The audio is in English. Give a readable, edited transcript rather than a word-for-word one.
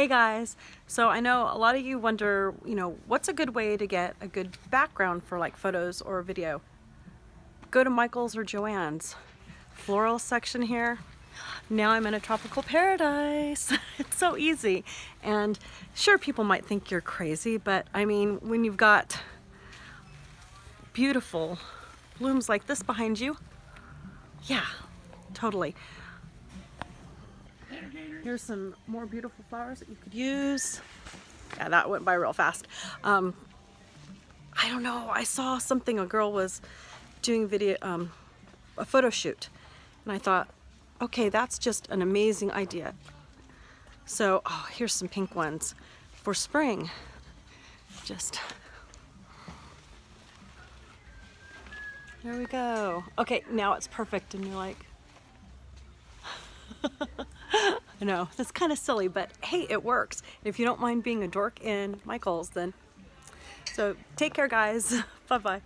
Hey guys, so I know a lot of you wonder, what's a good way to get a good background for like photos or video? Go to Michael's or Joann's. Floral section here. Now I'm in a tropical paradise. It's so easy. And sure, people might think you're crazy, but I mean, when you've got beautiful blooms like this behind you, yeah, totally. Here's some more beautiful flowers that you could use. Yeah, that went by real fast. I don't know, I saw something, a girl was doing a photo shoot, and I thought, okay, that's just an amazing idea. So, oh, here's some pink ones for spring. There we go. Okay, now it's perfect, and you're like, I know, that's kind of silly, but hey, it works. If you don't mind being a dork in Michael's, then. So take care, guys. Bye-bye.